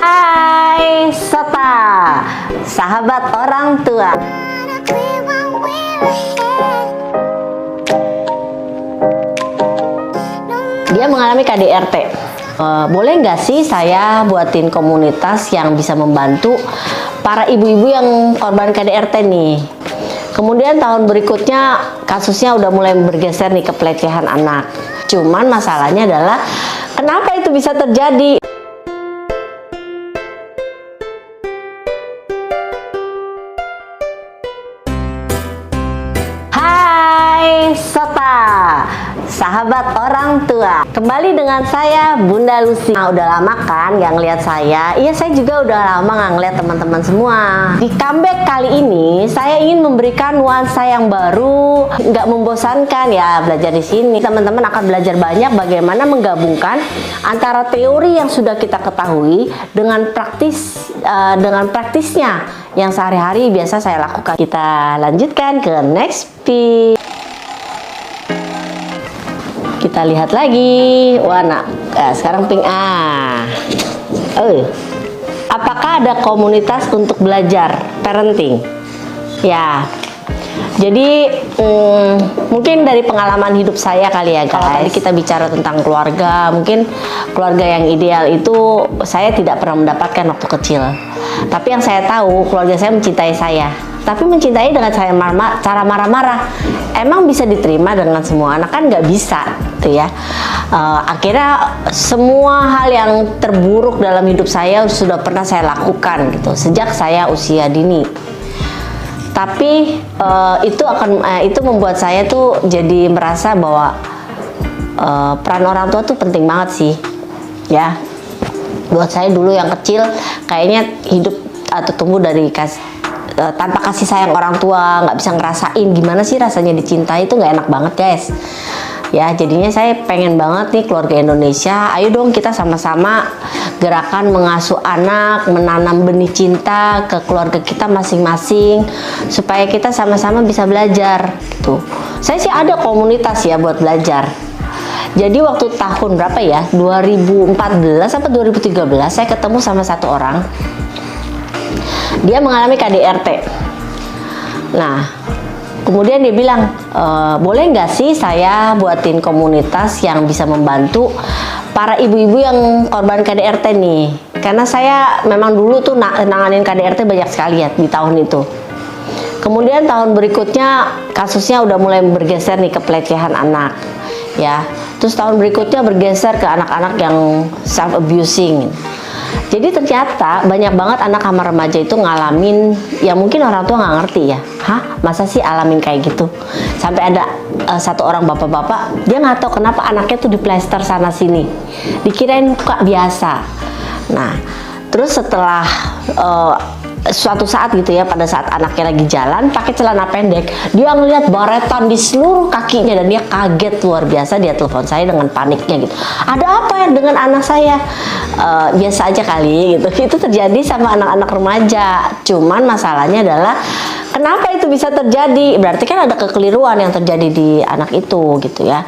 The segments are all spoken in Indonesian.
Hai Sota, sahabat orang tua. Dia mengalami KDRT. Boleh nggak sih saya buatin komunitas yang bisa membantu para ibu-ibu yang korban KDRT nih? Kemudian tahun berikutnya kasusnya udah mulai bergeser nih ke pelecehan anak. Cuman masalahnya adalah kenapa itu bisa terjadi? Hai Sota, sahabat orang tua. Kembali dengan saya Bunda Lucy. Nah, udah lama kan nggak ngeliat saya? Iya, saya juga udah lama nggak ngeliat teman-teman semua. Di comeback kali ini saya ingin memberikan nuansa yang baru, nggak membosankan ya belajar di sini. Teman-teman akan belajar banyak bagaimana menggabungkan antara teori yang sudah kita ketahui dengan praktisnya yang sehari-hari biasa saya lakukan. Kita lanjutkan ke next piece. Kita lihat lagi warna. Sekarang pink. Apakah ada komunitas untuk belajar parenting? Ya. Jadi mungkin dari pengalaman hidup saya kali ya guys. Kalau tadi kita bicara tentang keluarga, mungkin keluarga yang ideal itu saya tidak pernah mendapatkan waktu kecil. Tapi yang saya tahu, keluarga saya mencintai saya. Tapi mencintai dengan cara marah-marah. Emang bisa diterima dengan semua anak? Kan nggak bisa, tuh ya. Akhirnya semua hal yang terburuk dalam hidup saya sudah pernah saya lakukan gitu sejak saya usia dini. Tapi itu membuat saya tuh jadi merasa bahwa peran orang tua tuh penting banget sih, ya. Buat saya dulu yang kecil kayaknya hidup atau tumbuh dari tanpa kasih sayang orang tua, nggak bisa ngerasain gimana sih rasanya dicintai, itu nggak enak banget guys. Ya, jadinya saya pengen banget nih keluarga Indonesia, ayo dong kita sama-sama gerakan mengasuh anak, menanam benih cinta ke keluarga kita masing-masing supaya kita sama-sama bisa belajar gitu. Saya sih ada komunitas ya buat belajar. Jadi waktu tahun berapa ya? 2014 sampai 2013 saya ketemu sama satu orang. Dia mengalami KDRT. Nah, kemudian dia bilang, boleh nggak sih saya buatin komunitas yang bisa membantu para ibu-ibu yang korban KDRT nih? Karena saya memang dulu tuh nanganin KDRT banyak sekali ya di tahun itu. Kemudian tahun berikutnya kasusnya udah mulai bergeser nih ke pelecehan anak, ya. Terus tahun berikutnya bergeser ke anak-anak yang self-abusing. Jadi ternyata banyak banget anak sama remaja itu ngalamin yang mungkin orang tua nggak ngerti ya. Hah? Masa sih alamin kayak gitu? Sampai ada satu orang bapak-bapak, dia nggak tahu kenapa anaknya tuh diplester sana sini. Dikirain muka biasa. Nah, terus setelah suatu saat gitu ya, pada saat anaknya lagi jalan pakai celana pendek, dia ngelihat baretan di seluruh kakinya dan dia kaget luar biasa. Dia telepon saya dengan paniknya gitu, ada apa ya dengan anak saya? Biasa aja kali gitu. Itu terjadi sama anak-anak remaja. Cuman masalahnya adalah kenapa itu bisa terjadi? Berarti kan ada kekeliruan yang terjadi di anak itu gitu ya.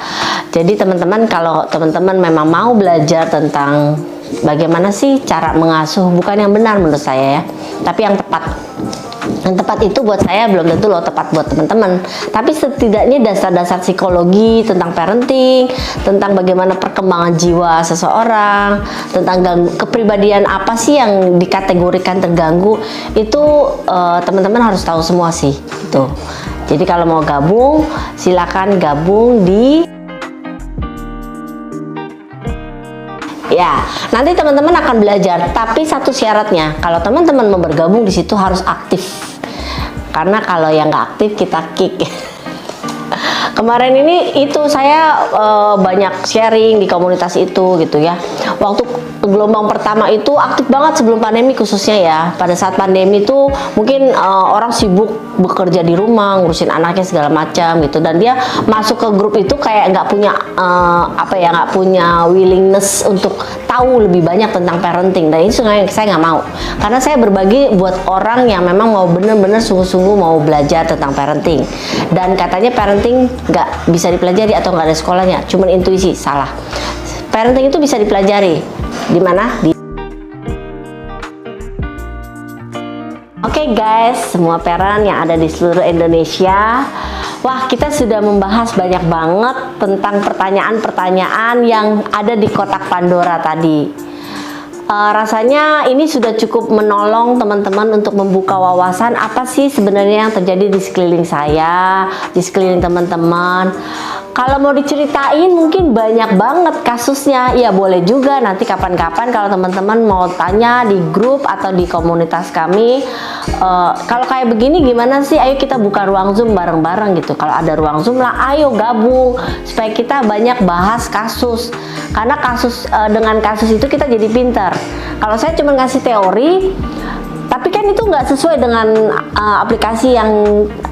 Jadi teman-teman, kalau teman-teman memang mau belajar tentang bagaimana sih cara mengasuh, bukan yang benar menurut saya ya, tapi yang tepat. Yang tepat itu buat saya belum tentu loh tepat buat teman-teman. Tapi setidaknya dasar-dasar psikologi tentang parenting, tentang bagaimana perkembangan jiwa seseorang, tentang kepribadian apa sih yang dikategorikan terganggu, itu teman-teman harus tahu semua sih gitu. Jadi kalau mau gabung, silakan gabung di ya, nanti teman-teman akan belajar, tapi satu syaratnya, kalau teman-teman mau bergabung di situ harus aktif. Karena kalau yang nggak aktif kita kick. Kemarin ini itu saya banyak sharing di komunitas itu gitu ya. Waktu gelombang pertama itu aktif banget sebelum pandemi khususnya ya. Pada saat pandemi itu mungkin orang sibuk bekerja di rumah, ngurusin anaknya segala macam gitu, dan dia masuk ke grup itu kayak nggak punya nggak punya willingness untuk tahu lebih banyak tentang parenting. Dan itu saya nggak mau, karena saya berbagi buat orang yang memang mau bener-bener sungguh-sungguh mau belajar tentang parenting. Dan katanya parenting nggak bisa dipelajari atau nggak ada sekolahnya, cuman intuisi. Salah. parenting itu bisa dipelajari. Di mana? Oke guys, semua parent yang ada di seluruh Indonesia. Wah, kita sudah membahas banyak banget tentang pertanyaan-pertanyaan yang ada di kotak Pandora tadi. Rasanya ini sudah cukup menolong teman-teman untuk membuka wawasan apa sih sebenarnya yang terjadi di sekeliling saya, di sekeliling teman-teman. Kalau mau diceritain mungkin banyak banget kasusnya, ya boleh juga nanti kapan-kapan kalau teman-teman mau tanya di grup atau di komunitas kami, kalau kayak begini gimana sih, ayo kita buka ruang Zoom bareng-bareng gitu. Kalau ada ruang Zoom lah, ayo gabung supaya kita banyak bahas kasus, karena dengan kasus itu kita jadi pintar. Kalau saya cuma ngasih teori, tapi kan itu nggak sesuai dengan aplikasi yang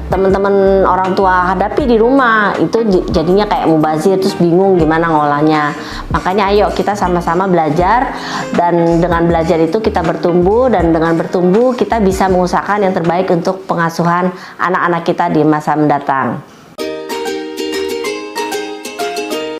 teman-teman orang tua hadapi di rumah. Itu jadinya kayak mubazir, terus bingung gimana ngolahnya. Makanya ayo kita sama-sama belajar, dan dengan belajar itu kita bertumbuh, dan dengan bertumbuh kita bisa mengusahakan yang terbaik untuk pengasuhan anak-anak kita di masa mendatang.